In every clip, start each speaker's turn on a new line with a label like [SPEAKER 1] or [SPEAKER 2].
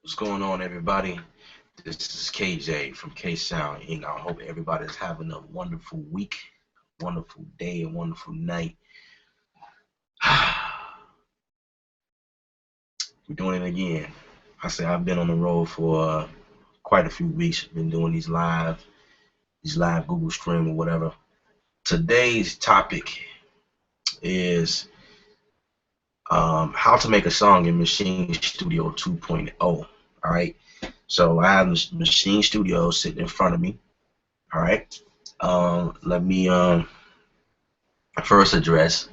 [SPEAKER 1] What's going on, everybody? This is KJ from K Sound Inc. I hope everybody's having a wonderful week, wonderful day, and wonderful night. We're doing it again. I say I've been on the road for quite a few weeks. Been doing these live Google Stream or whatever. Today's topic is how to make a song in Maschine Studio 2.0. All right. So I have Maschine Studio sitting in front of me. All right. Let me first address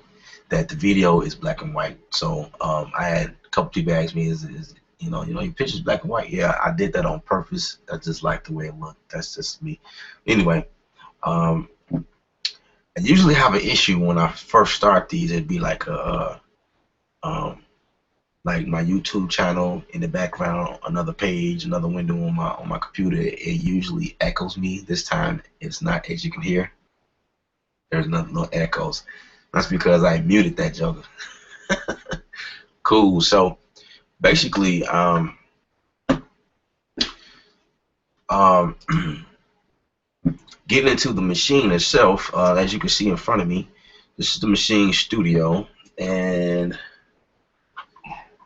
[SPEAKER 1] that the video is black and white. So I had a couple people ask me, is your picture's black and white? Yeah, I did that on purpose. I just like the way it looked. That's just me. Anyway, um, I usually have an issue when I first start these. It'd be like my YouTube channel in the background, another page, another window on my computer. It usually echoes me. This time it's not, as you can hear. There's no echoes. That's because I muted that joker. Cool. So basically, um, getting into the machine itself, as you can see in front of me, this is the Maschine Studio, and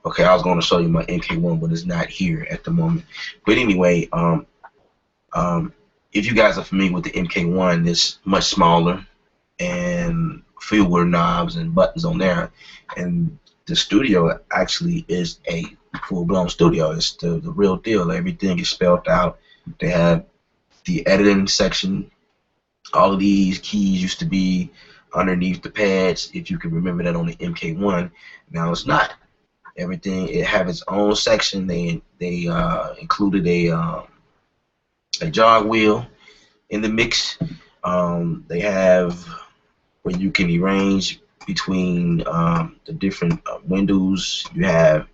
[SPEAKER 1] okay, I was going to show you my MK1, but it's not here at the moment. But anyway, if you guys are familiar with the MK1, it's much smaller and filled with knobs and buttons on there. And the studio actually is a full-blown studio. It's the real deal. Everything is spelled out. They have the editing section. All of these keys used to be underneath the pads, if you can remember that on the MK1. Now it's not. Everything, it have its own section. They included a jog wheel in the mix. They have where you can arrange between the different windows. You have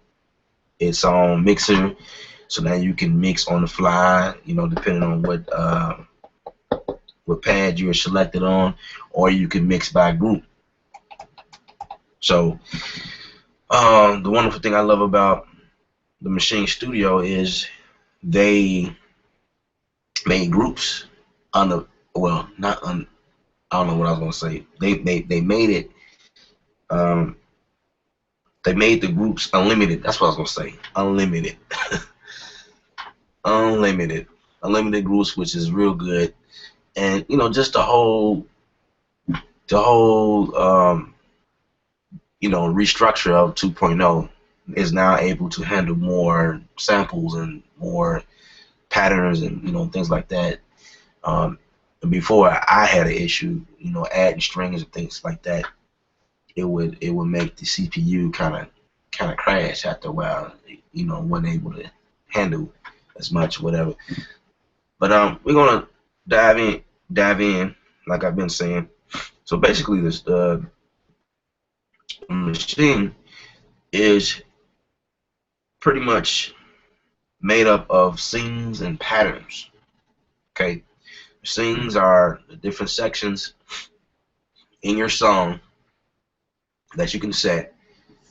[SPEAKER 1] its own mixer, so now you can mix on the fly. Depending on what pad you're selected on, or you can mix by group. So the wonderful thing I love about the Maschine Studio is they made groups on the, well, not on, I don't know what I was gonna say. They made it. They made the groups unlimited. That's what I was gonna say. Unlimited, unlimited groups, which is real good. And just the whole restructure of 2.0 is now able to handle more samples and more patterns and things like that. And before I had an issue, adding strings and things like that. It would make the CPU kind of crash after a while. Wasn't able to handle as much, whatever. But we're gonna dive in, like I've been saying. So basically, this machine is pretty much made up of scenes and patterns. Okay, scenes are the different sections in your song that you can set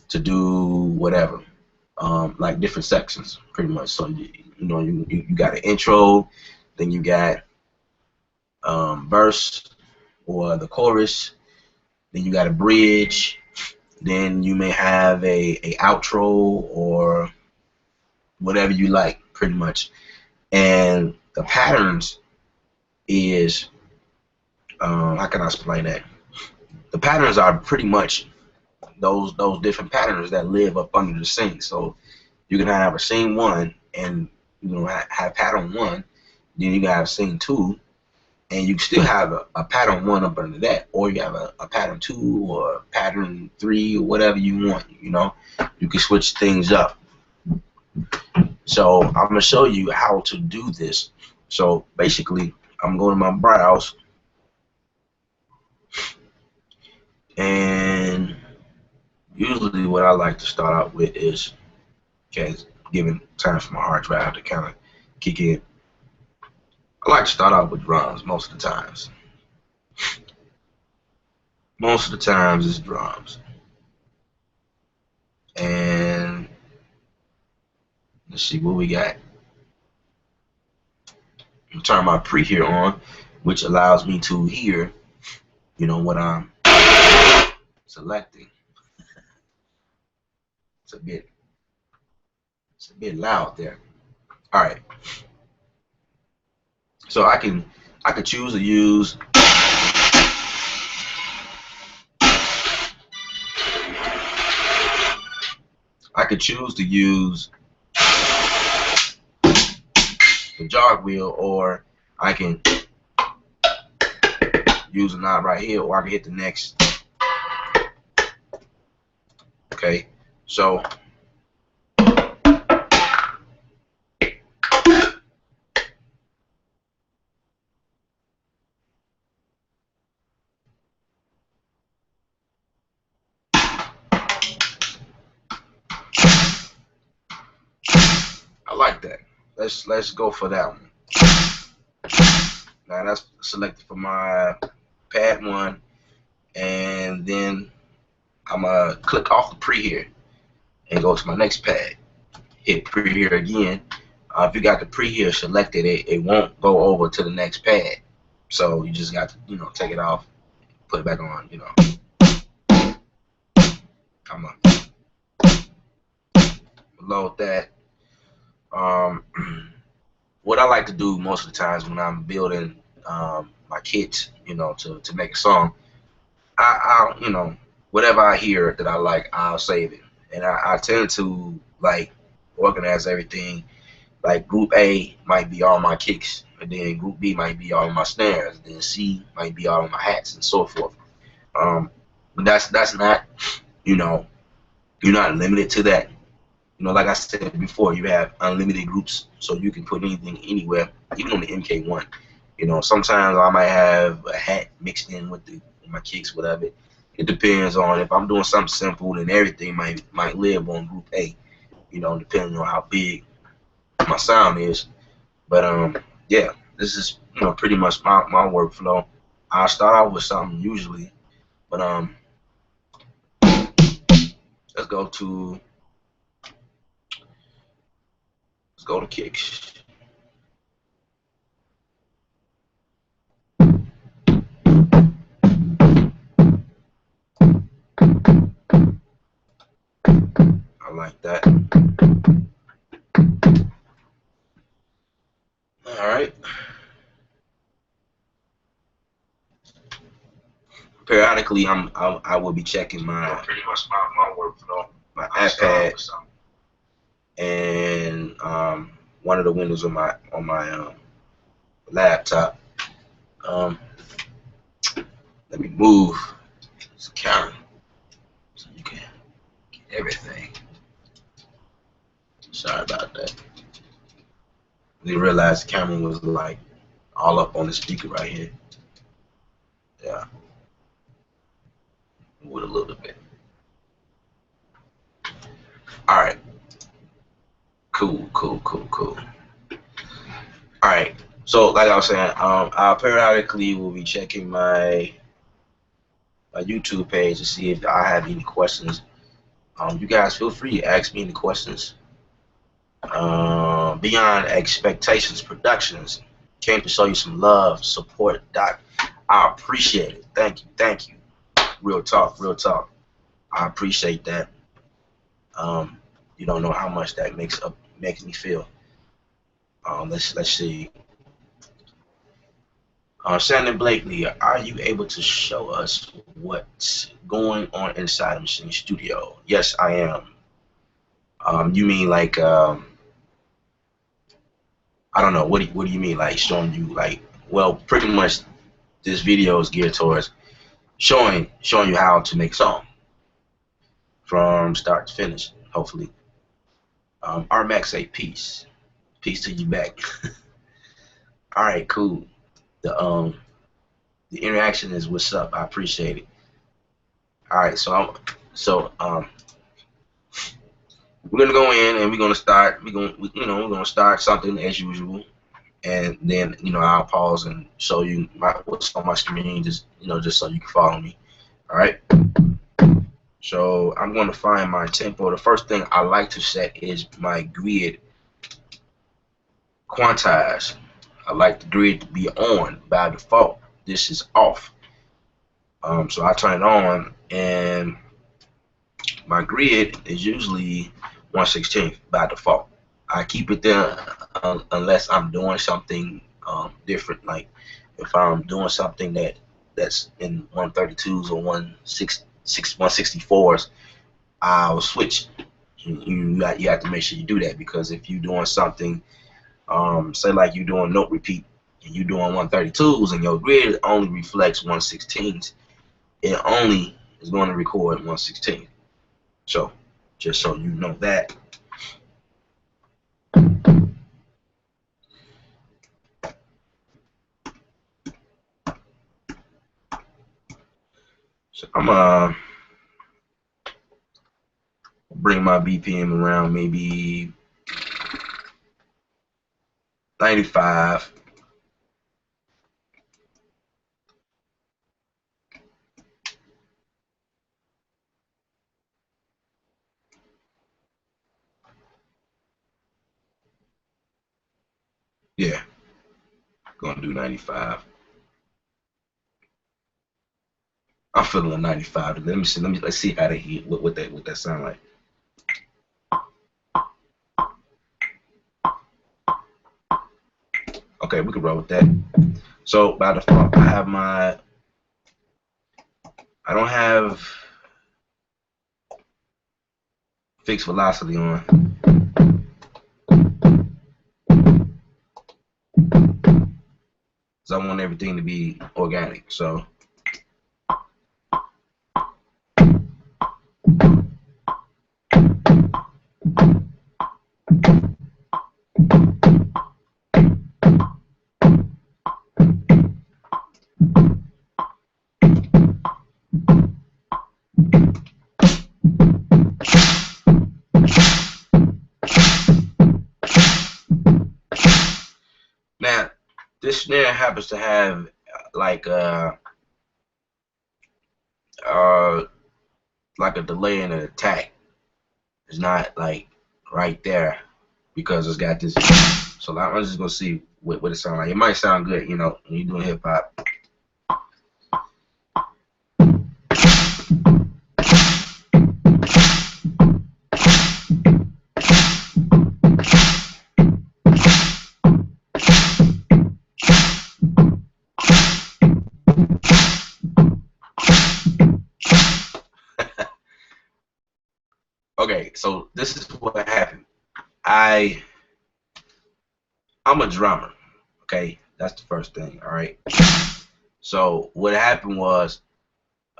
[SPEAKER 1] to do whatever, like different sections, pretty much. So you got an intro, then you got verse or the chorus, then you got a bridge, then you may have a outro or whatever you like, pretty much. And the patterns is, how can I explain that? The patterns are pretty much those different patterns that live up under the scene. So you can have a scene 1 and have pattern 1, then you can have scene 2, and you still have a pattern 1 up under that, or you have a pattern 2 or pattern 3 or whatever you want. You can switch things up. So I'm gonna show you how to do this. So basically, I'm going to my browse, and usually what I like to start out with is, okay, giving time for my hard drive to kind of kick in. I like to start out with drums most of the times. Most of the times it's drums. And Let's see what we got. Turn my pre-hear on, which allows me to hear, what I'm selecting. It's a bit loud there. All right. So I could choose to use the jog wheel, or I can use a knob right here, or I can hit the next. Okay, so I like that. Let's go for that one. Now that's selected for my pad 1, and then I'm gonna click off the pre-hear and go to my next pad. Hit pre-hear again. If you got the pre-hear selected, it won't go over to the next pad. So you just got to take it off, put it back on. I'm gonna load that. What I like to do most of the times when I'm building my kits, to make a song, I'll whatever I hear that I like, I'll save it, and I tend to like organize everything. Like group A might be all my kicks, and then group B might be all my snares, and then C might be all of my hats, and so forth. But that's not, you're not limited to that. Like I said before, you have unlimited groups, so you can put anything anywhere, even on the MK1. Sometimes I might have a hat mixed in with my kicks, whatever. It depends on if I'm doing something simple, then everything might live on group A, depending on how big my sound is. But yeah, this is pretty much my workflow. I start off with something usually, but let's go to kicks. I like that. All right. Periodically, I will be checking my pretty much my workflow, my iPad, and one of the windows on my laptop. Let me move this camera so you can get everything. Sorry about that. I didn't realize the camera was like all up on the speaker right here. Yeah. With a little bit. Alright. Cool. Alright. So like I was saying, I periodically will be checking my YouTube page to see if I have any questions. You guys feel free to ask me any questions. Beyond Expectations Productions came to show you some love, support, Doc. I appreciate it. Thank you. Real talk. I appreciate that. You don't know how much that makes me feel. Let's see. Shannon Blakely, are you able to show us what's going on inside of Maschine Studio? Yes, I am. You mean like I don't know. What do you mean, like showing you like? Well, pretty much this video is geared towards showing you how to make a song from start to finish. Hopefully. RMax say peace to you back. All right, cool. The interaction is what's up. I appreciate it. All right, so we're gonna go in and we're gonna start. We're gonna start something as usual, and then I'll pause and show you what's on my screen, just so you can follow me. All right. So I'm going to find my tempo. The first thing I like to set is my grid quantize. I like the grid to be on by default. This is off. So I turn it on, and my grid is usually 1/16 by default. I keep it there unless I'm doing something different. Like if I'm doing something that's in 132s or 164s, I'll switch. You have to make sure you do that, because if you're doing something, say like you're doing note repeat and you're doing 132s and your grid only reflects 1/16s, it only is going to record 1/16. So just so you know that. So I'm gonna bring my BPM around maybe 95. Yeah, gonna do 95. I'm feeling a 95. Let me see. Let's see how they hit. What that sound like. Okay, we can roll with that. So by default, I don't have fixed velocity on. So I want everything to be organic. So now this snare happens to have like like a delay and an attack. It's not like right there because it's got this. So I'm just gonna see what it sounds like. It might sound good, you know, when you're doing hip hop. Okay, so this is what happened. I'm a drummer. Okay, that's the first thing. All right. So what happened was,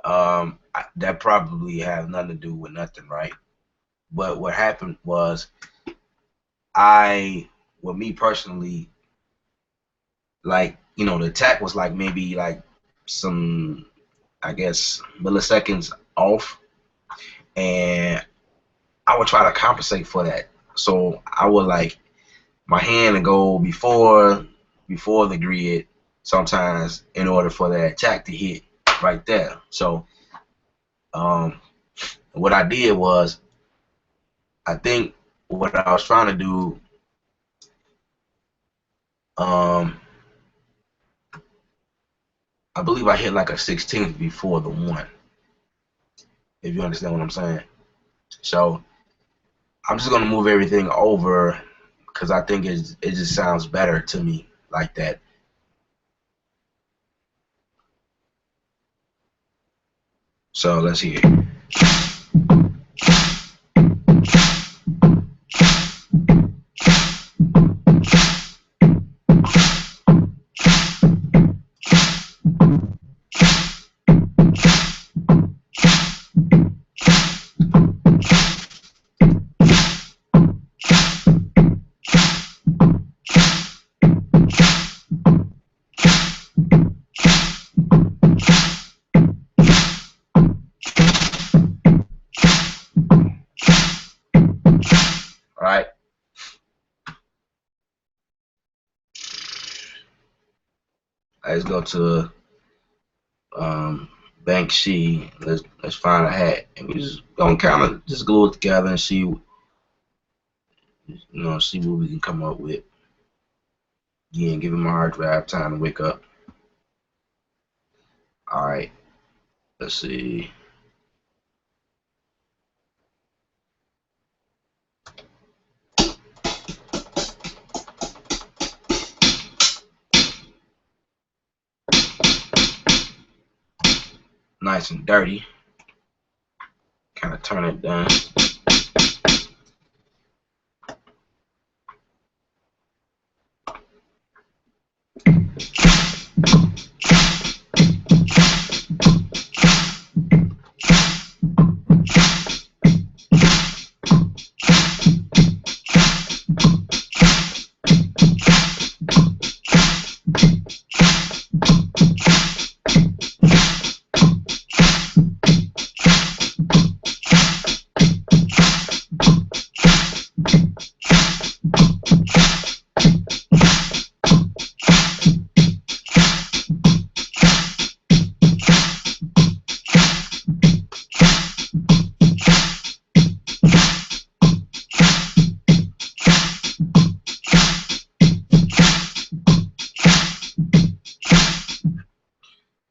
[SPEAKER 1] that probably had nothing to do with nothing, right? But what happened was, well, me personally, like, you know, the attack was like maybe like some, I guess, milliseconds off, and I would try to compensate for that. So I would like my hand to go before the grid sometimes in order for that attack to hit right there. So what I did was, I think what I was trying to do, I believe I hit like a 16th before the 1, if you understand what I'm saying. So I'm just gonna move everything over because I think it just sounds better to me like that. So let's hear it. All right. Let's go to Bank C. Let's find a hat, and we just gonna kind of just glue it together and see, you know, see what we can come up with. Again, giving my hard drive time to wake up. All right, let's see. Nice and dirty. Kind of turn it down.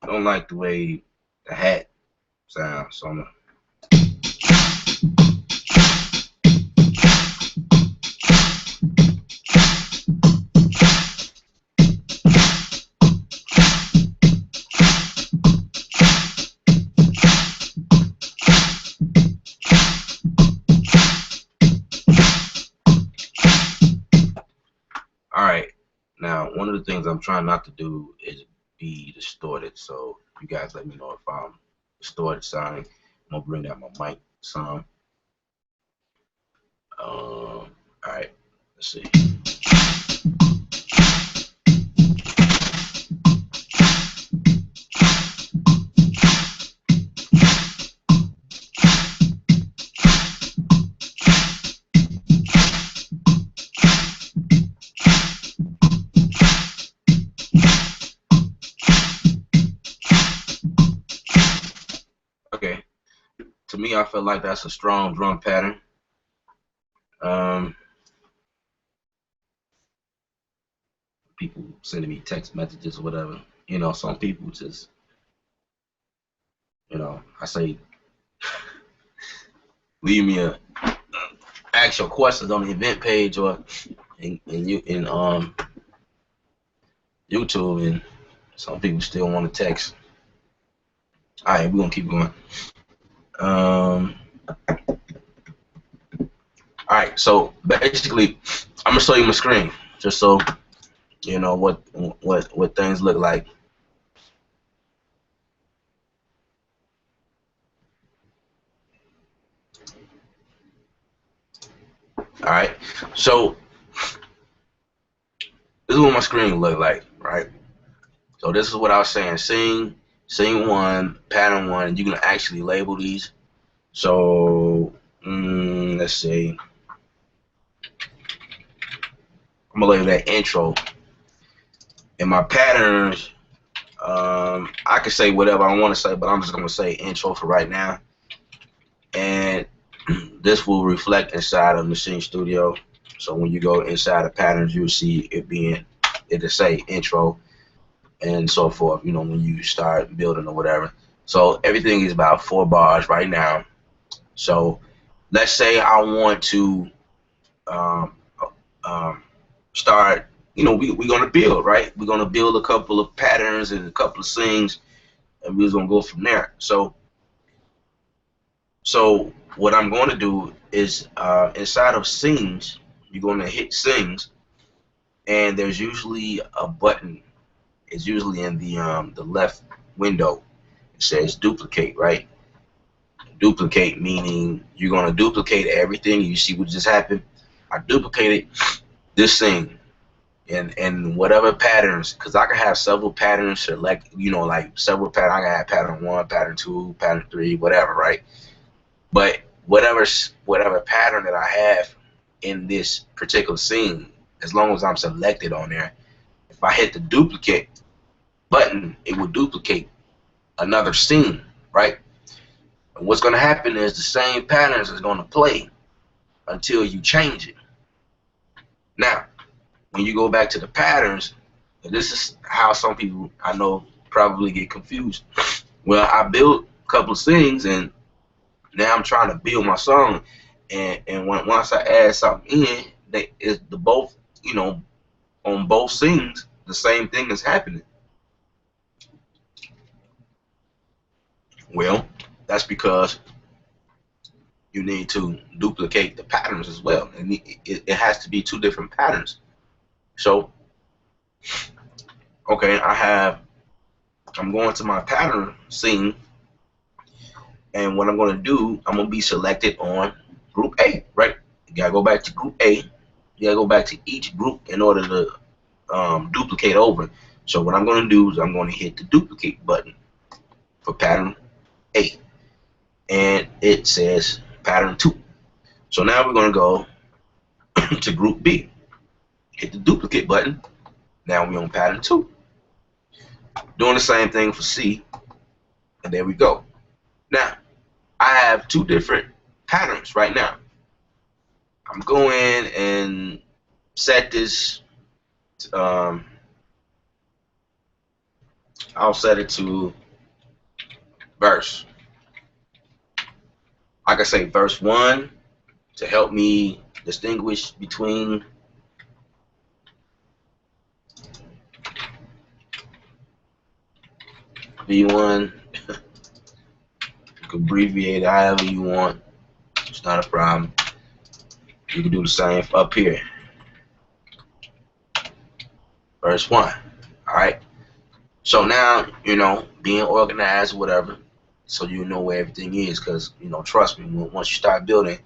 [SPEAKER 1] I don't like the way the hat sounds, so I'm gonna. All right, now one of the things I'm trying not to do is be distorted. So you guys let me know if I'm distorted sounding. I'm gonna bring down my mic some. All right, let's see. Okay, to me, I feel like that's a strong drum pattern. People sending me text messages or whatever. You know, some people just, I say, leave me a ask your questions on the event page or in YouTube, and some people still want to text. All right, we're gonna keep going. All right, so basically, I'm gonna show you my screen just so you know what things look like. All right, so this is what my screen look like, right? So this is what I was saying: scene one, pattern one, and you can actually label these. So let's see. I'm gonna label that intro. And my patterns, I can say whatever I want to say, but I'm just gonna say intro for right now. And this will reflect inside of Maschine Studio. So when you go inside the patterns, you'll see it'll say intro and so forth, you know, when you start building or whatever. So everything is about 4 bars right now. So let's say I want to start, you know, we're going to build, right? We're going to build a couple of patterns and a couple of sings, and we're going to go from there. So what I'm going to do is inside of sings, you're going to hit sings, and there's usually a button. It's usually in the left window. It says duplicate, right? Duplicate meaning you're going to duplicate everything. You see what just happened? I duplicated this thing and whatever patterns, because I can have several patterns select, you know, like several patterns. I can have pattern 1, pattern 2, pattern 3, whatever, right? But whatever pattern that I have in this particular scene, as long as I'm selected on there, if I hit the duplicate button, it will duplicate another scene, right? And what's going to happen is the same patterns is going to play until you change it. Now, when you go back to the patterns, this is how some people I know probably get confused. Well, I built a couple of things, and now I'm trying to build my song, and once I add something in, they is the both on both scenes the same thing is happening. Well, that's because you need to duplicate the patterns as well, and it has to be two different patterns. So, okay, I'm going to my pattern scene, and what I'm going to do, I'm going to be selected on group A, right? You gotta go back to group A. You gotta go back to each group in order to duplicate over. So what I'm going to do is I'm going to hit the duplicate button for pattern A, and it says pattern 2. So now we're going to go to group B, hit the duplicate button. Now we're on pattern 2. Doing the same thing for C, and there we go. Now I have two different patterns right now. I'm going and set this. I'll set it to verse. Like I say, verse 1 to help me distinguish between V1. You can abbreviate it however you want. It's not a problem. You can do the same up here. Verse 1. Alright. So now, being organized, whatever, so you know where everything is, because, trust me, once you start building,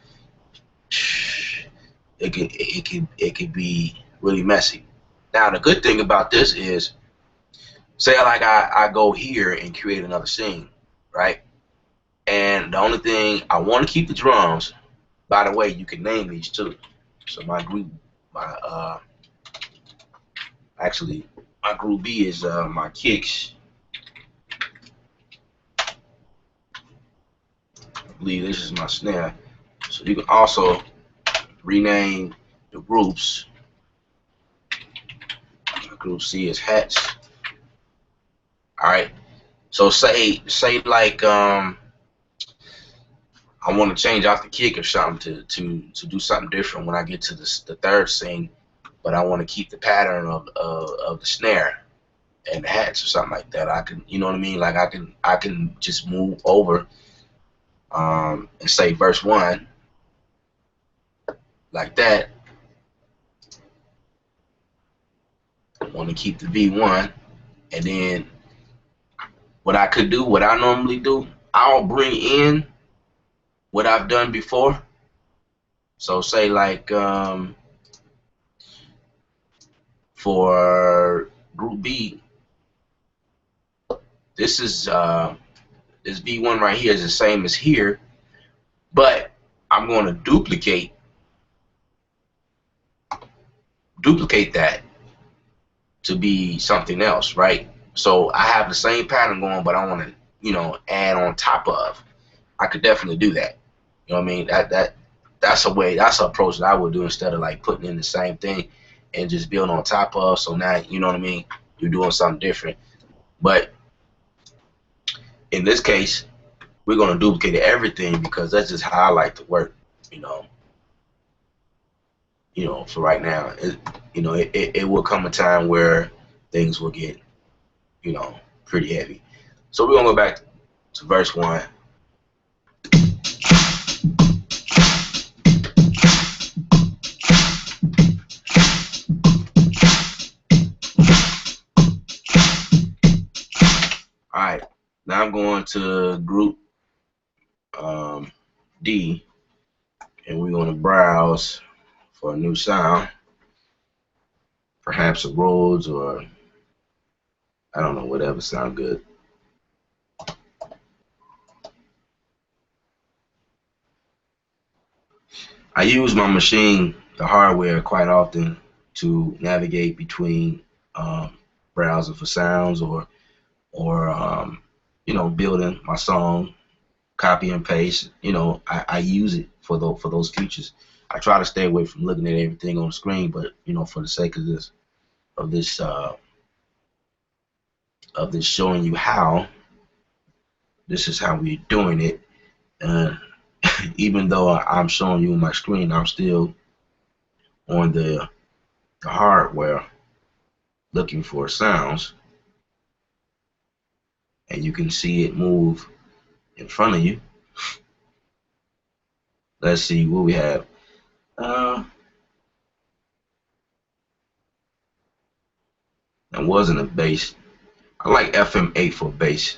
[SPEAKER 1] it can be really messy. Now, the good thing about this is, say like I go here and create another scene, right? And the only thing, I want to keep the drums. By the way, you can name these too. So my group, actually, my group B is my kicks. I believe this is my snare. So you can also rename the groups. Group C is hats. All right. So say like I want to change out the kick or something to do something different when I get to the third scene, but I want to keep the pattern of the snare and the hats or something like that. I can, you know what I mean? Like I can just move over and say verse 1 like that. I want to keep the V1, and then what I could do, what I normally do, I'll bring in what I've done before. So say like for group B, this is this V1 right here is the same as here, but I'm going to duplicate that to be something else, right? So I have the same pattern going, but I want to, add on top of. I could definitely do that. You know what I mean? That's an approach that I would do instead of like putting in the same thing and just build on top of. So now, you know what I mean? You're doing something different. But in this case, we're going to duplicate everything because that's just how I like to work, for right now. It will come a time where things will get, pretty heavy. So we're going to go back to verse 1. Alright, now I'm going to group D, and we're going to browse for a new sound, perhaps a Rhodes or I don't know, whatever sound good. I use my machine, the hardware, quite often to navigate between browsing for sounds or building my song, copy and paste. I use it for those features. I try to stay away from looking at everything on the screen, but you know, for the sake of this of this showing you how, this is how we're doing it. And even though I'm showing you my screen, I'm still on the hardware looking for sounds, and you can see it move in front of you. Let's see what we have. It wasn't a bass. I like FM8 for bass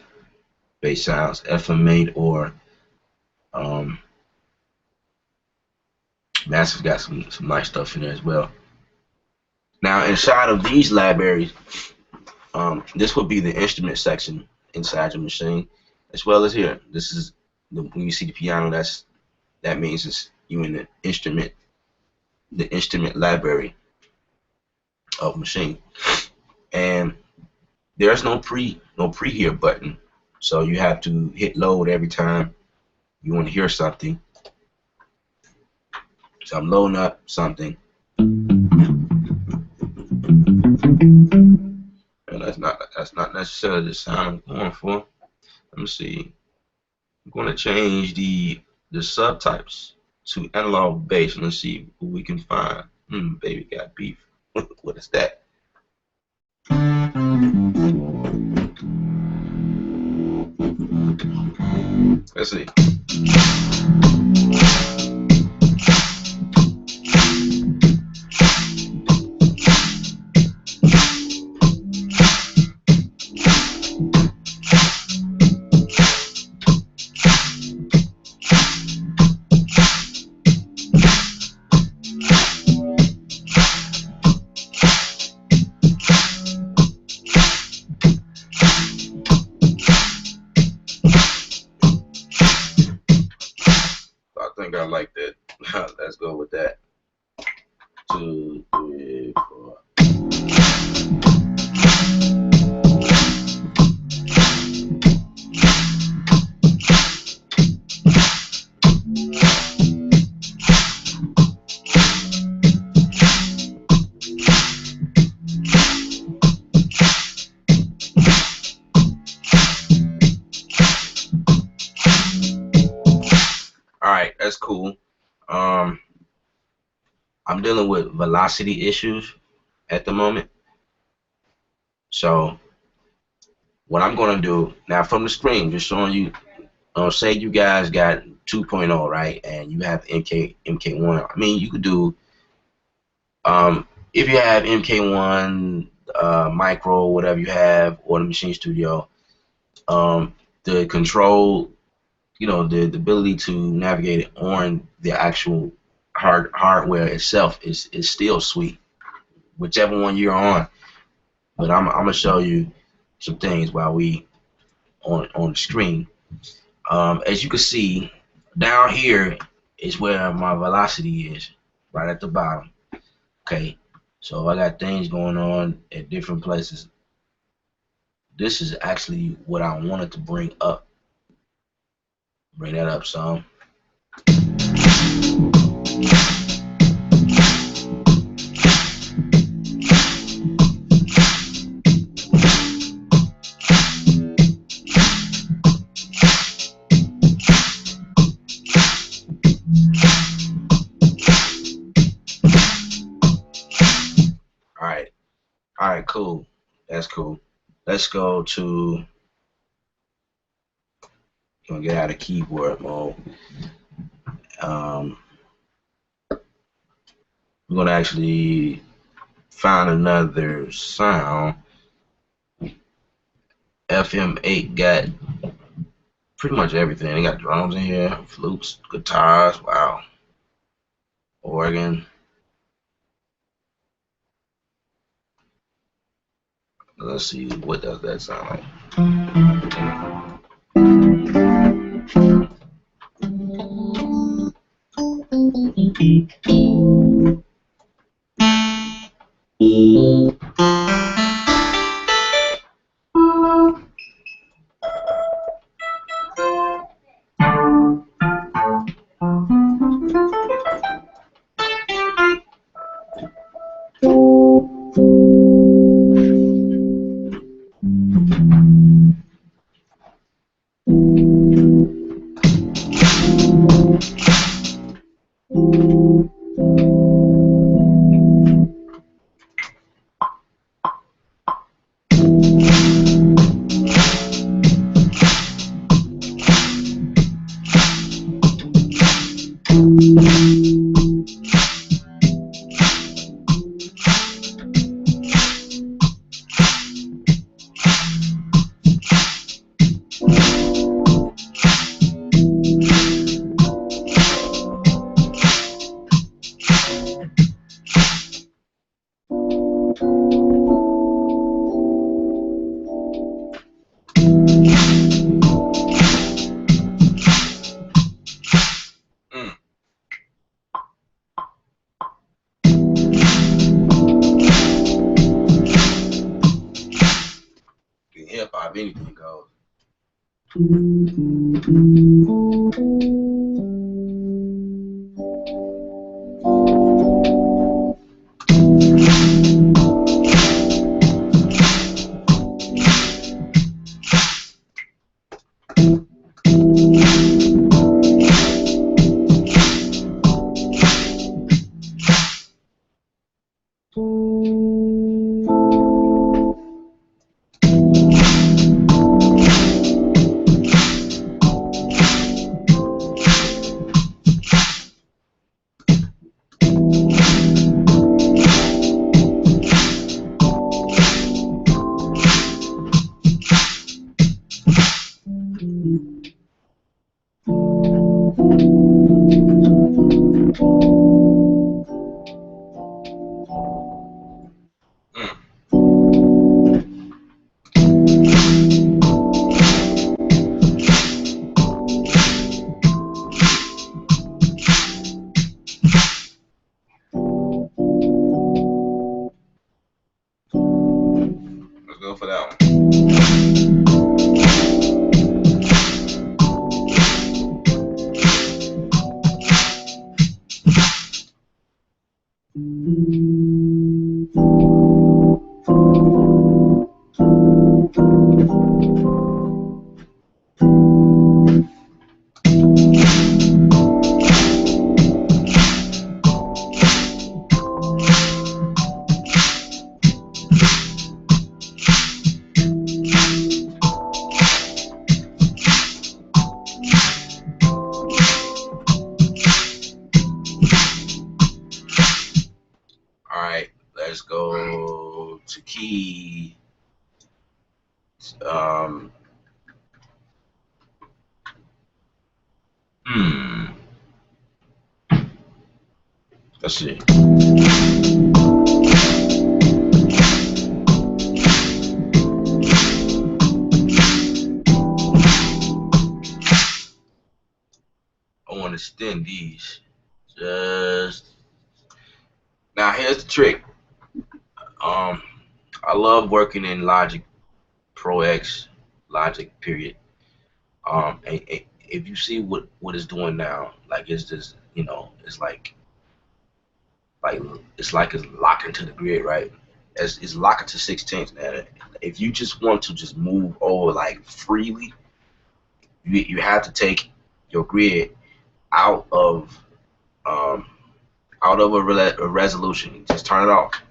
[SPEAKER 1] sounds. FM8 or Massive got some nice stuff in there as well. Now inside of these libraries, this would be the instrument section inside your machine, as well as here. This is when you see the piano. That means it's you in the instrument library of machine. And there's no prehear button, so you have to hit load every time you want to hear something. So I'm loading up something, and that's not necessarily the sound I'm going for. Let me see. I'm going to change the subtypes to analog bass. Let's see what we can find. Baby got beef. What is that? Let's see. I like that. Let's go with that. 2, 3, 4. Alright, that's cool. I'm dealing with velocity issues at the moment. So what I'm going to do now from the screen, just showing you, say you guys got 2.0, right? And you have MK1. I mean, you could do, if you have MK1, Micro, whatever you have, or the Maschine Studio, the control, the ability to navigate it on the actual hardware itself is still sweet, whichever one you're on. But I'm gonna show you some things while we on the screen. As you can see, down here is where my velocity is, right at the bottom. Okay, so I got things going on at different places. This is actually what I wanted to bring up. Bring that up some. All right, cool. That's cool. Let's go to, gonna get out of keyboard mode. We're gonna actually find another sound. FM8 got pretty much everything. They got drums in here, flutes, guitars, wow, organ. Let's see, what does that sound like? Hip hop, anything goes. Let's go for that one. Alright, let's go to key. Um, let's see. I want to extend these. Just now, here's the trick. I love working in Logic Pro X, Logic period. And if you see what it's doing now, like it's just, you know, it's like it's locking to the grid, right? It's locking to 16ths. And if you just want to just move over like freely, you have to take your grid out of a resolution. Just turn it off.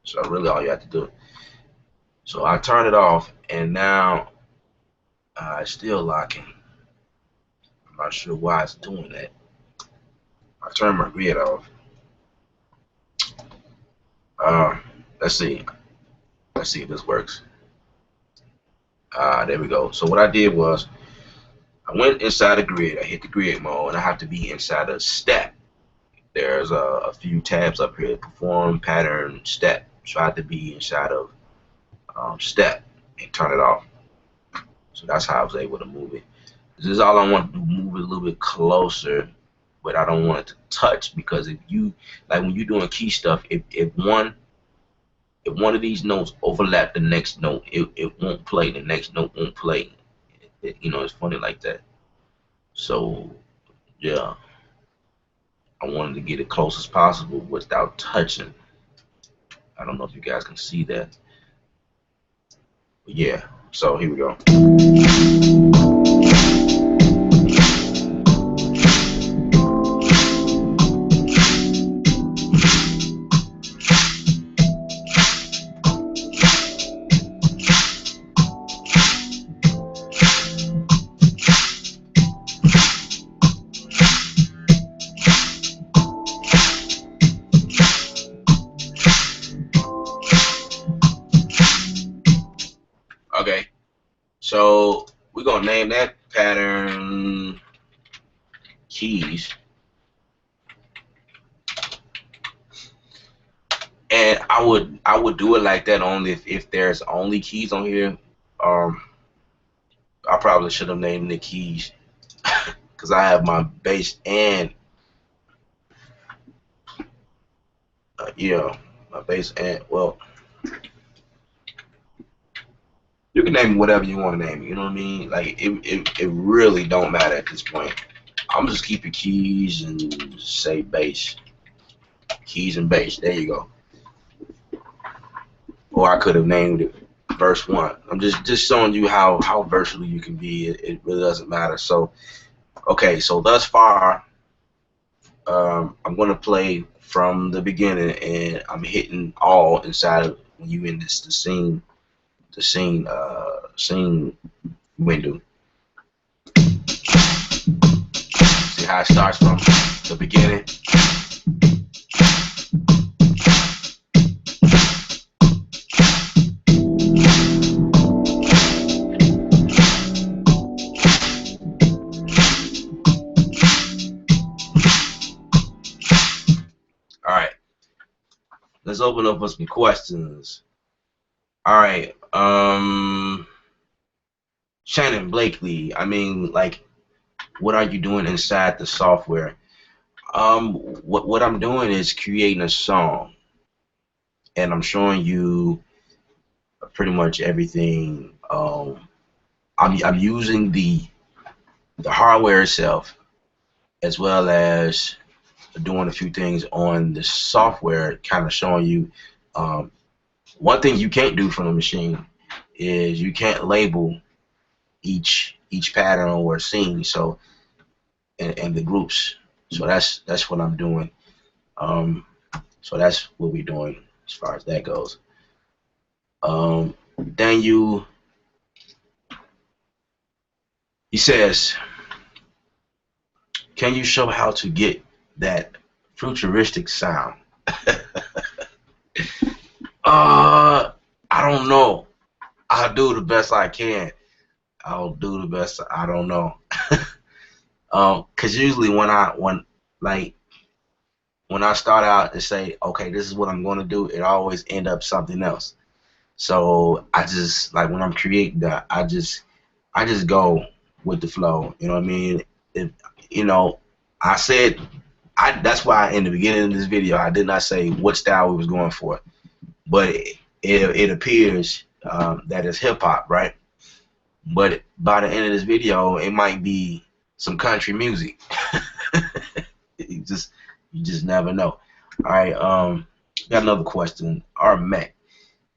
[SPEAKER 1] So really, all you have to do. So I turn it off, and now it's still locking. I'm not sure why it's doing that. I turn my grid off. Let's see. Let's see if this works. There we go. So what I did was I went inside the grid. I hit the grid mode, and I have to be inside a step. There's a few tabs up here: perform, pattern, step. So I have to be inside of step and turn it off. So that's how I was able to move it. This is all I want to do, move it a little bit closer, but I don't want it to touch, because if you, like when you're doing key stuff, if one of these notes overlap the next note, it won't play. The next note won't play. You know, it's funny like that. So yeah, I wanted to get it close as possible without touching. I don't know if you guys can see that. But yeah, so here we go. Okay, so we're gonna name that pattern keys. And I would do it like that only if there's only keys on here. Um, I probably should have named the keys because I have my bass and yeah, my bass and well, you can name it whatever you want to name it. You know what I mean? Like it really don't matter at this point. I'm just keep it keys and say bass, keys and bass. There you go. Or I could have named it verse one. I'm just showing you how versatile you can be. It really doesn't matter. So okay, so thus far, I'm gonna play from the beginning, and I'm hitting all inside of when you in this the scene window. See how it starts from the beginning. All right, let's open up with some questions. All right, Shannon Blakely. I mean, like, what are you doing inside the software? What I'm doing is creating a song, and I'm showing you pretty much everything. I'm using the hardware itself, as well as doing a few things on the software, kind of showing you. One thing you can't do from the machine is you can't label each pattern or scene. So and the groups. So that's what I'm doing. So that's what we're doing as far as that goes. Then he says, can you show how to get that futuristic sound? I don't know. I'll do the best I can. I'll do the best. I don't know. Cause usually when I start out and say, okay, this is what I'm going to do, it always end up something else. So I just like when I'm creating that, I just go with the flow. You know what I mean? If you know, I said that's why in the beginning of this video I did not say what style we was going for, but it appears that it's hip hop, right? But by the end of this video, it might be some country music. you just never know. All right, got another question. Our Mac.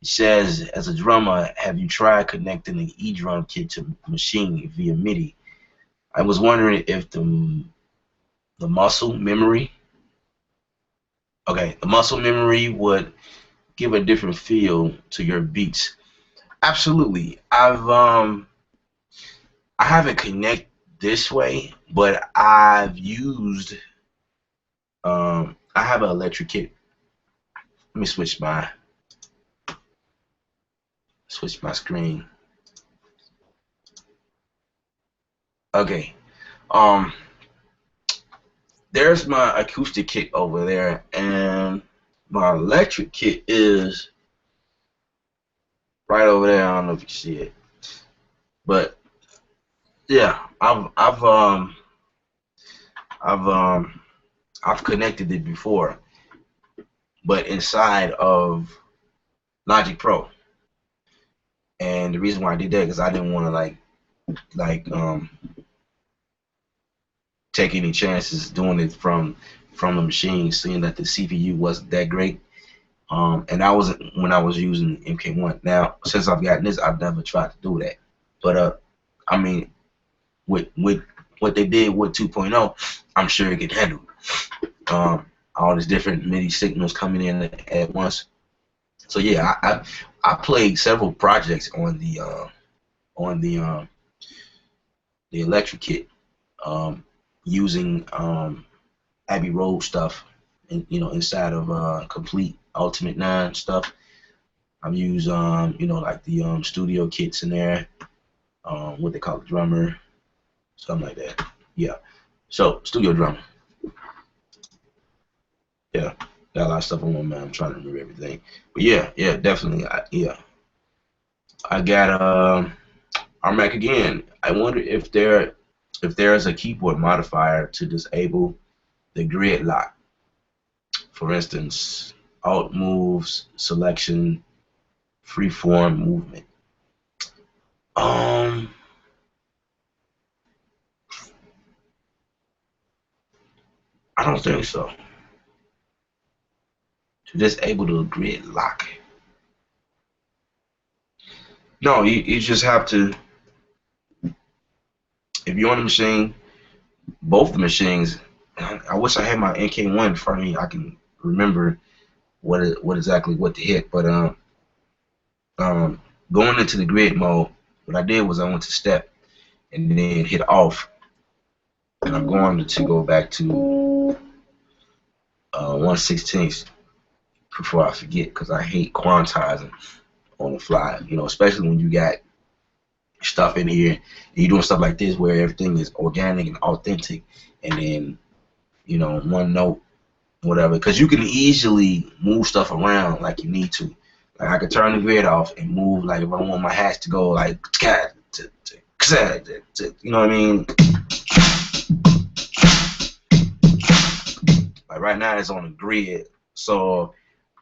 [SPEAKER 1] It says, as a drummer, have you tried connecting an E-drum kit to Maschine via MIDI? I was wondering if the muscle memory, the muscle memory would give a different feel to your beats. Absolutely. I haven't connected this way, but I've used I have an electric kit. Let me switch my screen. Okay. There's my acoustic kit over there, and my electric kit is right over there. I don't know if you see it, but yeah, I've connected it before, but inside of Logic Pro. And the reason why I did that is I didn't want to take any chances doing it from the machine, seeing that the CPU wasn't that great. And that was when I was using MK1. Now, since I've gotten this, I've never tried to do that. But I mean, with what they did with 2.0, I'm sure it can handle all these different MIDI signals coming in at once. So yeah, I played several projects on the electric kit, using Abbey Road stuff, and inside of Complete Ultimate 9 stuff. I've used like the studio kits in there, what they call the drummer, something like that. Yeah. So studio drummer. Yeah. Got a lot of stuff on my mind. I'm trying to remember everything. But yeah, definitely. I got our Mac again. I wonder if there's a keyboard modifier to disable the grid lock. For instance, Alt moves, selection, freeform movement. Um, I don't think so. To disable the grid lock. No, you just have to. If you're on the machine, both the machines. I wish I had my NK1 in front of me. I can remember what exactly what to hit. But um, going into the grid mode, what I did was I went to step and then hit off, and I'm going to go back to 1/16 before I forget, because I hate quantizing on the fly. You know, especially when you got stuff in here and you're doing stuff like this where everything is organic and authentic, and then one note, whatever, because you can easily move stuff around like you need to. Like I could turn the grid off and move, like if I want my hats to go like you know what I mean? Like right now it's on the grid, so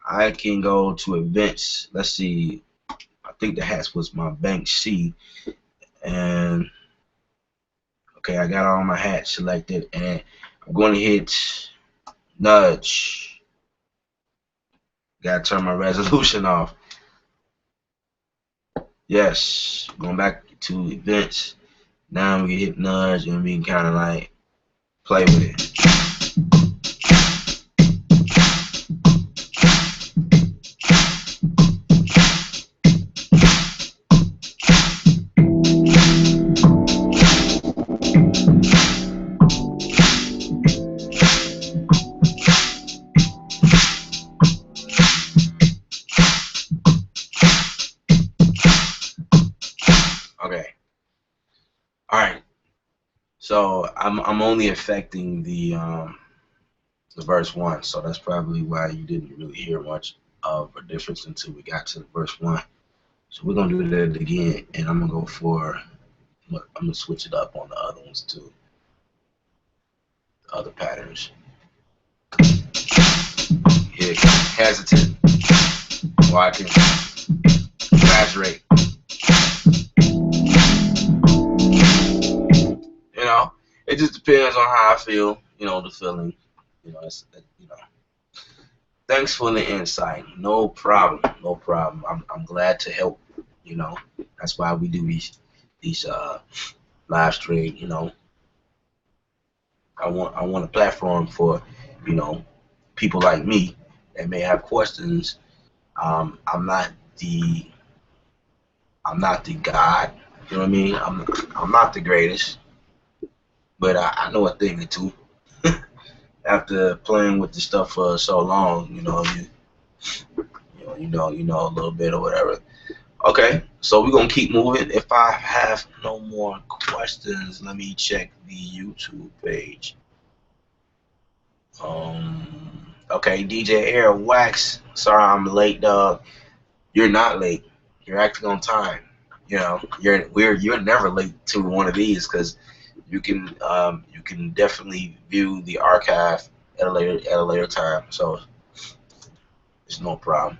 [SPEAKER 1] I can go to events. Let's see, I think the hats was my bank C, and okay, I got all my hats selected, and I'm going to hit nudge. Gotta turn my resolution off. Yes, going back to events. Now we can hit nudge and we can kind of like play with it. Okay. All right. So I'm only affecting the verse 1, so that's probably why you didn't really hear much of a difference until we got to verse 1. So we're gonna do that again, and I'm gonna go for. I'm gonna switch it up on the other ones too. The other patterns. Here, hesitant, or I can exaggerate. You know, it just depends on how I feel. You know, the feeling. It's. Thanks for the insight. No problem. No problem. I'm glad to help. You know, that's why we do these live stream. I want a platform for people like me that may have questions. I'm not the God. You know what I mean? I'm not the greatest, but I know a thing or two. After playing with the stuff for so long, you know a little bit or whatever. Okay, so we're gonna keep moving. If I have no more questions, let me check the YouTube page. Okay, DJ Air Wax. Sorry I'm late, dog. You're not late. You're actually on time. You're never late to one of these, because you can definitely view the archive at a later time. So it's no problem.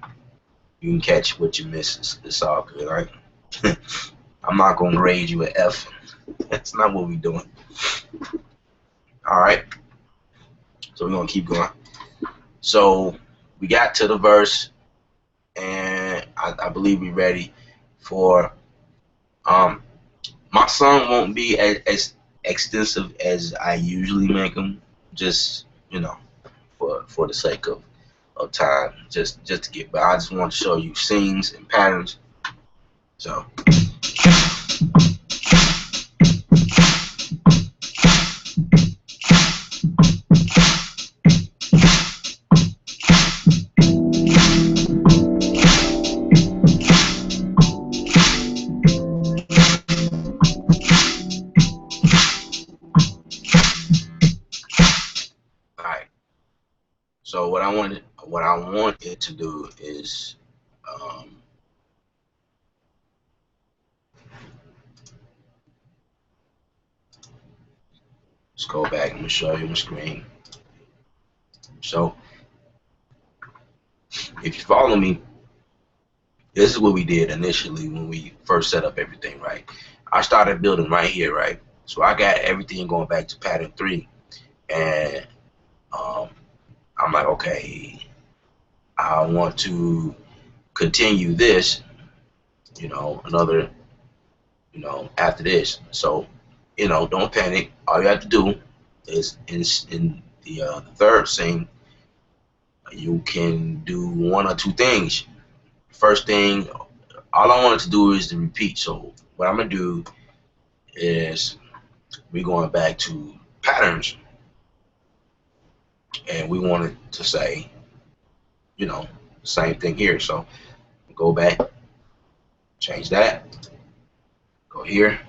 [SPEAKER 1] You can catch what you miss. It's all good, right? I'm not gonna grade you an F. That's not what we're doing. All right. So we're gonna keep going. So we got to the verse, and I believe we're ready for my song won't be as extensive as I usually make them, just for the sake of time, just to get by. I just want to show you scenes and patterns. So what I want it to do is um, let's go back and show you my screen. So if you follow me, this is what we did initially when we first set up everything, right? I started building right here, right? So I got everything going back to pattern 3, and um, I'm like, okay, I want to continue this, another, after this. So, don't panic. All you have to do is in the third scene, you can do one or two things. First thing, all I wanted to do is to repeat. So what I'm gonna do is we're going back to patterns, and we wanted to say, same thing here. So go back, change that, go here,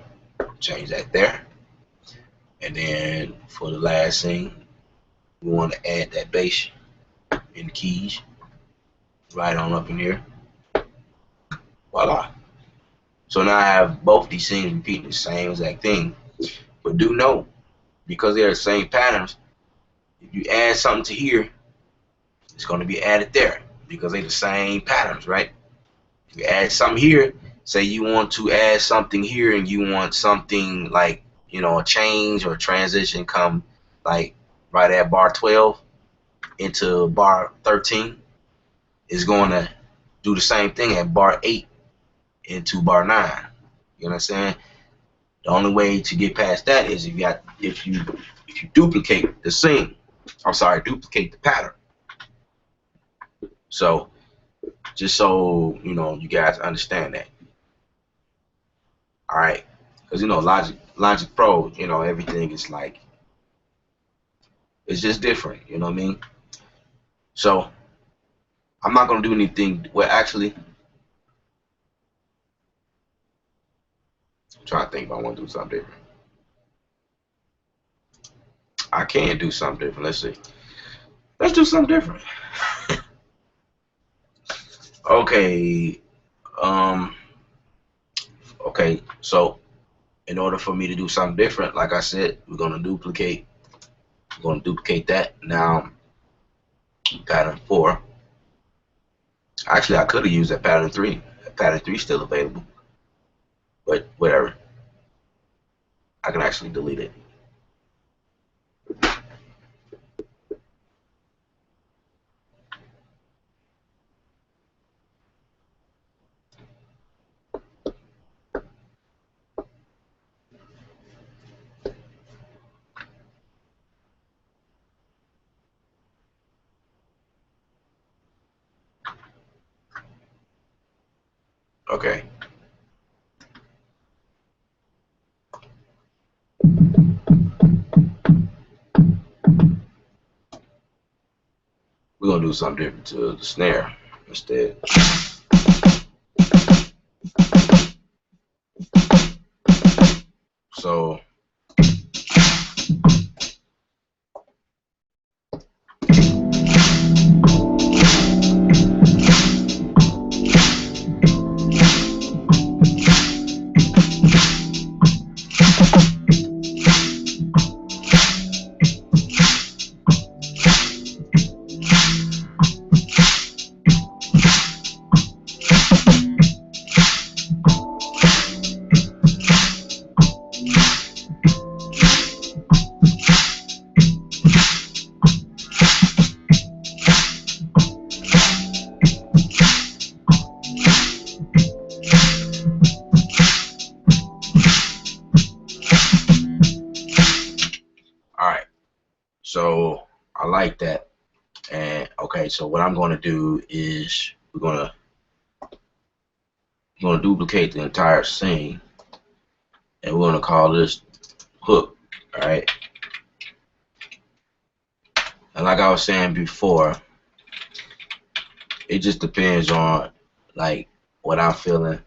[SPEAKER 1] change that there, and then for the last thing, we want to add that bass in the keys right on up in here. Voila. So now I have both these things repeating the same exact thing. But do note, because they're the same patterns, if you add something to here, it's going to be added there because they're the same patterns, right? If you add something here, say you want to add something here and you want something like, a change or a transition come like right at bar 12 into bar 13, is going to do the same thing at bar 8 into bar 9. You know what I'm saying? The only way to get past that is if you duplicate the scene. I'm sorry, duplicate the pattern. So just so you guys understand that. All right, because Logic Pro, everything is like, it's just different. You know what I mean? So I'm not gonna do anything. Well, actually, I'm trying to think if I want to do something different. I can do something different. Let's see. Let's do something different. Okay. Okay. So, in order for me to do something different, like I said, we're gonna duplicate. We're gonna duplicate that. Now, pattern 4. Actually, I could have used that pattern 3. That pattern 3 is still available, but whatever. I can actually delete it. Okay. We're gonna do something different to the snare instead. So So I like that. And okay, so what I'm going to do is we're going to duplicate the entire scene, and we're going to call this hook. All right. And like I was saying before, it just depends on like what I'm feeling.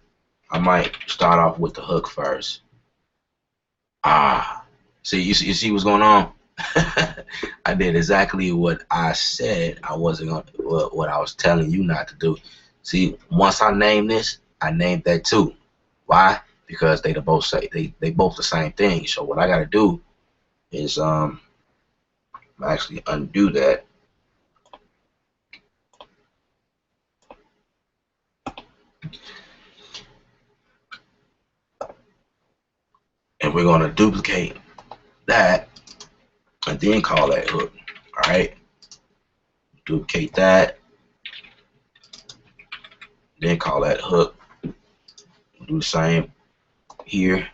[SPEAKER 1] I might start off with the hook first. See, you see what's going on? I did exactly what I said I wasn't gonna, what I was telling you not to do. See, once I named this, I named that too. Why? Because they both say they both the same thing. So what I gotta do is actually undo that. And we're gonna duplicate that and then call that hook. Alright. Duplicate that. Then call that hook. Do the same here.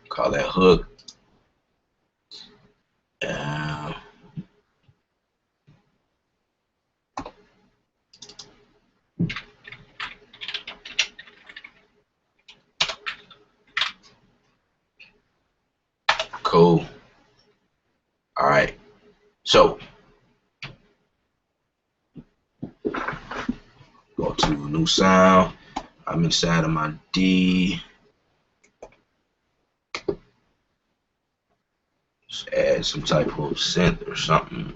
[SPEAKER 1] Call that hook. Cool. All right. So go to new sound. I'm inside of my D. Just add some type of synth or something.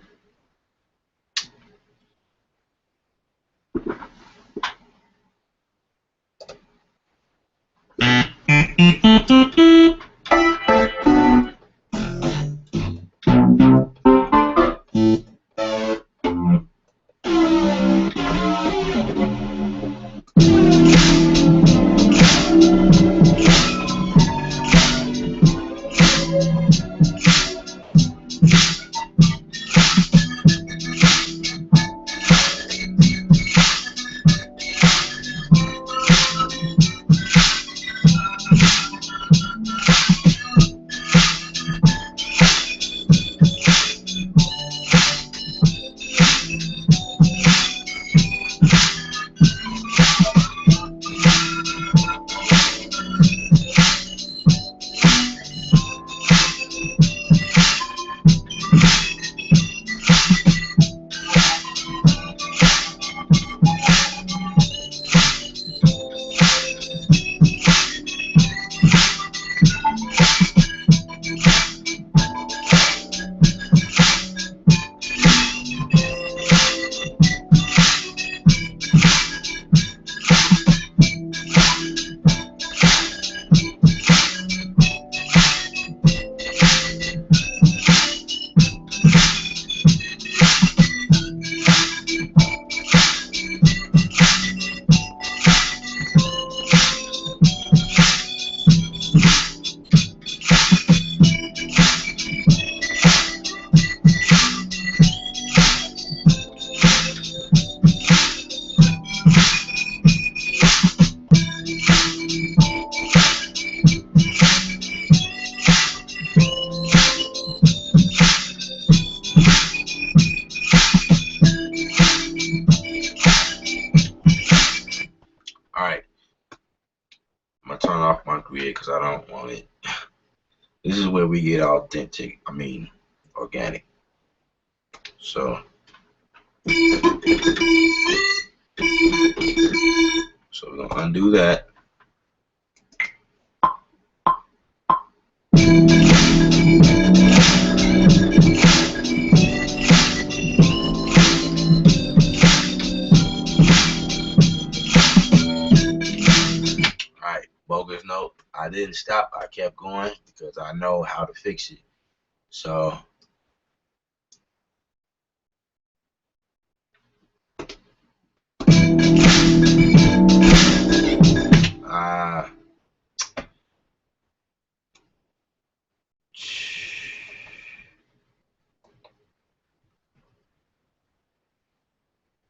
[SPEAKER 1] Turn off my grid because I don't want it. This is where we get authentic, organic. So we're gonna undo that. Bogus note. I didn't stop. I kept going because I know how to fix it. So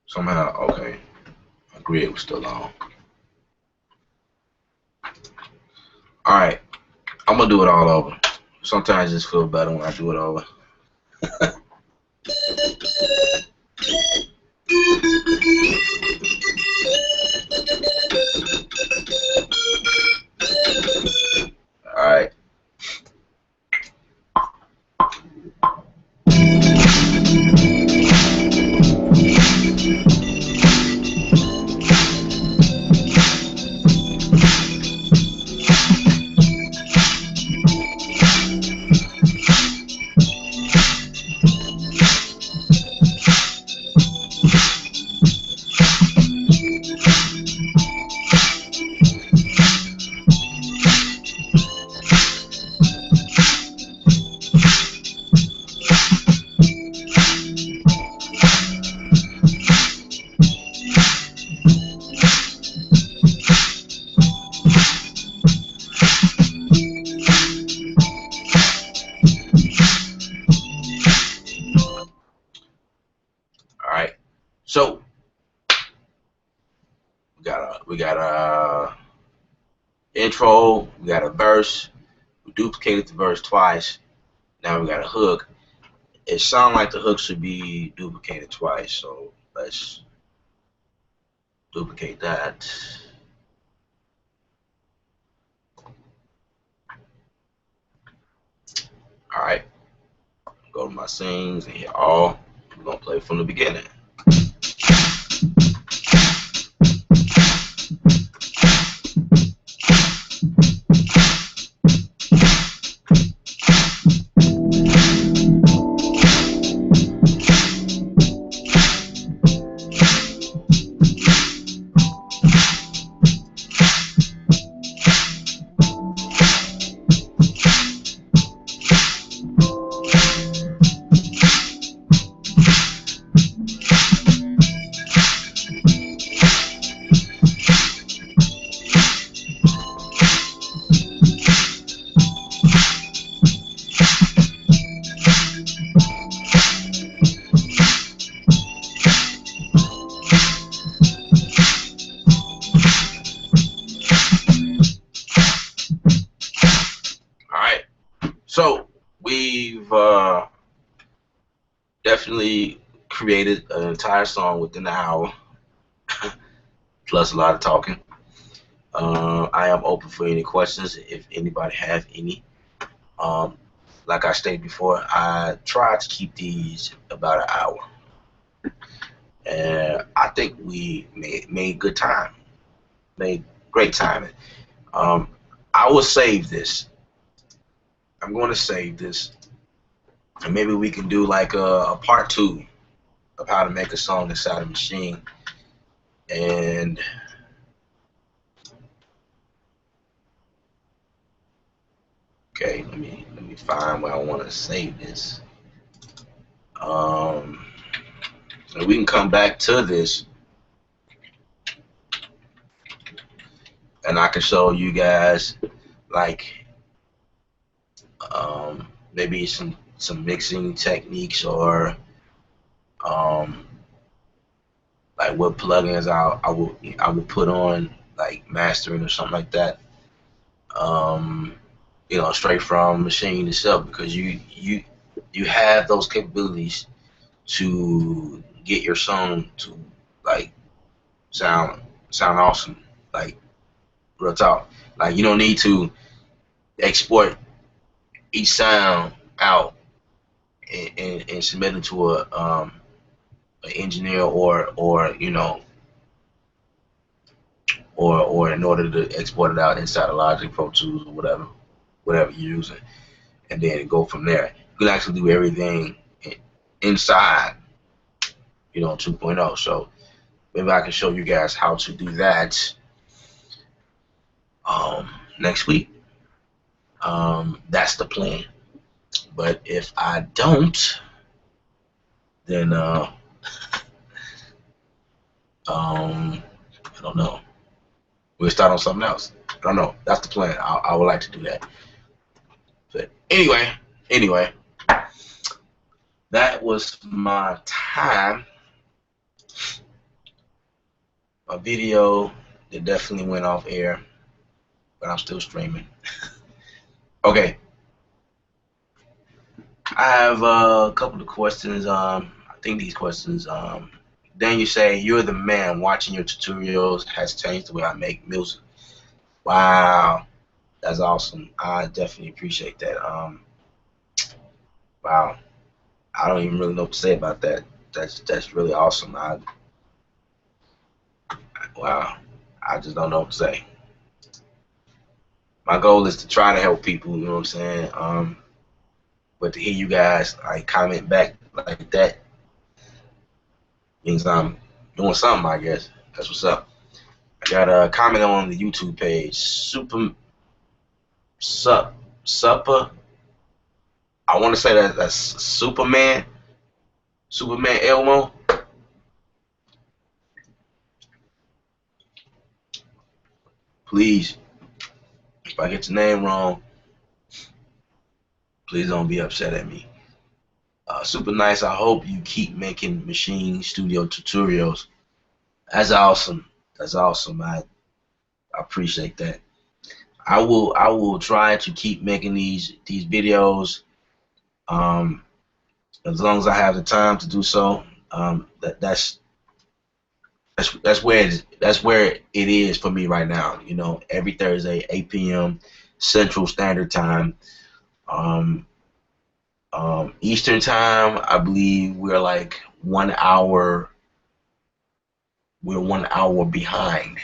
[SPEAKER 1] somehow, okay, my grid was still on. Alright, I'm gonna do it all over. Sometimes it just feels better when I do it over. Alright. So we got a intro, we got a verse, we duplicated the verse twice. Now we got a hook. It sounds like the hook should be duplicated twice, so let's duplicate that. Alright, go to my scenes and hit all. We're gonna play from the beginning. So we've definitely created an entire song within an hour, plus a lot of talking. I am open for any questions if anybody have any. Um, like I stated before, I try to keep these about an hour, and I think we made good time, made great time. Um, I will save this. I'm going to save this, and maybe we can do like a part 2 of how to make a song inside a Maschine. And okay, let me find where I want to save this. And we can come back to this, and I can show you guys like maybe some mixing techniques, or like what plugins I will put on, like mastering or something like that. You know, straight from Maschine itself, because you have those capabilities to get your song to like sound awesome, like real talk. Like you don't need to export each sound out and submit it to an engineer, or you know, or in order to export it out inside of Logic, Pro Tools, or whatever you're using, and then go from there. You can actually do everything inside, you know, 2.0. So maybe I can show you guys how to do that next week. That's the plan. But if I don't, then I don't know. We'll start on something else. I don't know. That's the plan. I would like to do that. But anyway, that was my time. A video that definitely went off air, but I'm still streaming. Okay. I have a couple of questions. I think these questions. Then you say, you're the man. Watching your tutorials has changed the way I make music. Wow, that's awesome. I definitely appreciate that. Wow, I don't even really know what to say about that. That's really awesome. Wow, I just don't know what to say. My goal is to try to help people. You know what I'm saying? But to hear you guys like comment back like that means I'm doing something, I guess. That's what's up. I got a comment on the YouTube page. Supper. I want to say that's Superman Elmo. Please, if I get your name wrong, please don't be upset at me. super nice. I hope you keep making Maschine Studio tutorials. That's awesome. That's awesome. I appreciate that. I will try to keep making these videos um, as long as I have the time to do so. That's where it is for me right now. You know, every Thursday, 8 p.m. Central Standard Time. Um, Eastern Time, I believe we're like 1 hour. We're 1 hour behind.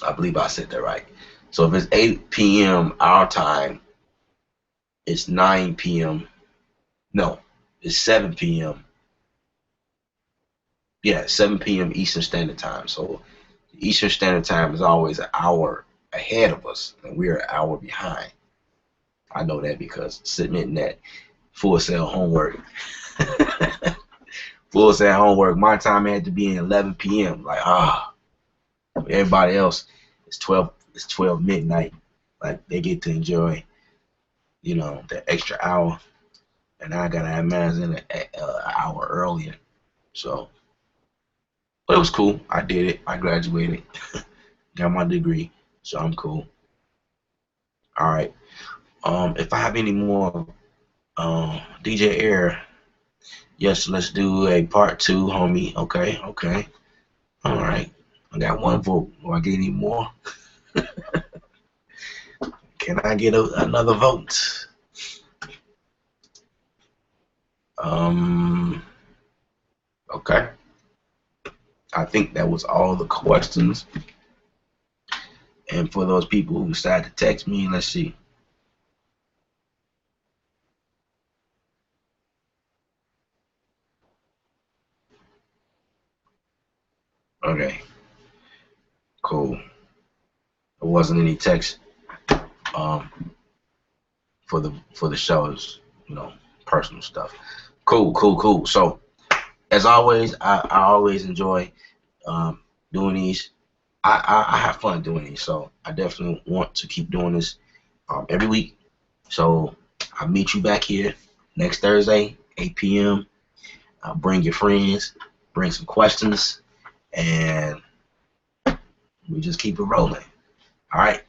[SPEAKER 1] I believe I said that right. So if it's 8 p.m. our time, it's 9 p.m. No, it's 7 p.m. Yeah, 7 p.m. Eastern Standard Time. So Eastern Standard Time is always an hour ahead of us, and we're an hour behind. I know that because submitting that full sail homework, full sail homework, my time had to be in 11 p.m. Like everybody else, it's 12 midnight. Like they get to enjoy, you know, the extra hour, and I gotta have mine in an hour earlier. So, but it was cool. I did it. I graduated, got my degree, so I'm cool. All right. If I have any more, DJ Air, yes, let's do a part 2, homie. Okay, okay. All right. I got 1 vote. Do I get any more? Can I get another vote? Okay. I think that was all the questions. And for those people who decided to text me, let's see. Okay. Cool. There wasn't any text for the shows, you know, personal stuff. Cool, cool, cool. So as always, I always enjoy doing these. I have fun doing these, so I definitely want to keep doing this every week. So I'll meet you back here next Thursday, 8 p.m. Bring your friends, bring some questions, and we just keep it rolling. All right.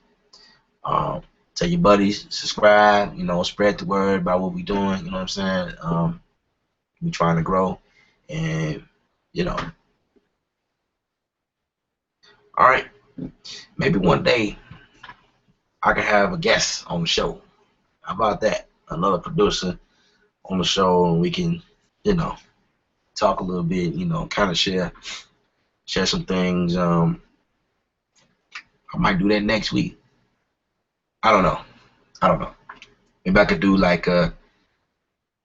[SPEAKER 1] Tell your buddies, subscribe, you know, spread the word about what we're doing. You know what I'm saying? We're trying to grow, and you know. All right. Maybe one day I can have a guest on the show. How about that? Another producer on the show, and we can, you know, talk a little bit, you know, kind of share some things. I might do that next week. I don't know. I don't know. Maybe I could do like I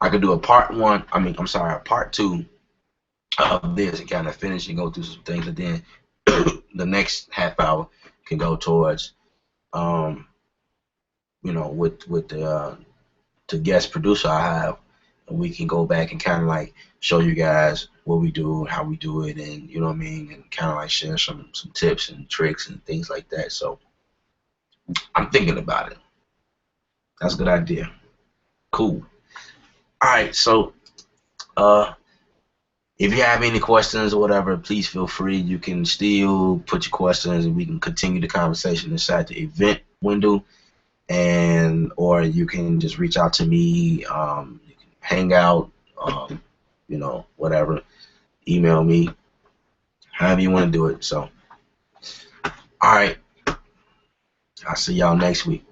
[SPEAKER 1] could do a part 1. I mean, I'm sorry, a part 2 of this and kind of finish and go through some things, and then the next half hour can go towards, you know, with the guest producer I have, and we can go back and kind of like show you guys what we do, how we do it, and you know what I mean, and kind of like share some tips and tricks and things like that. So I'm thinking about it. That's a good idea. Cool. All right. So if you have any questions or whatever, please feel free. You can still put your questions, and we can continue the conversation inside the event window, and or you can just reach out to me. You can hang out, you know, whatever. Email me, however you want to do it. So, all right. I'll see y'all next week.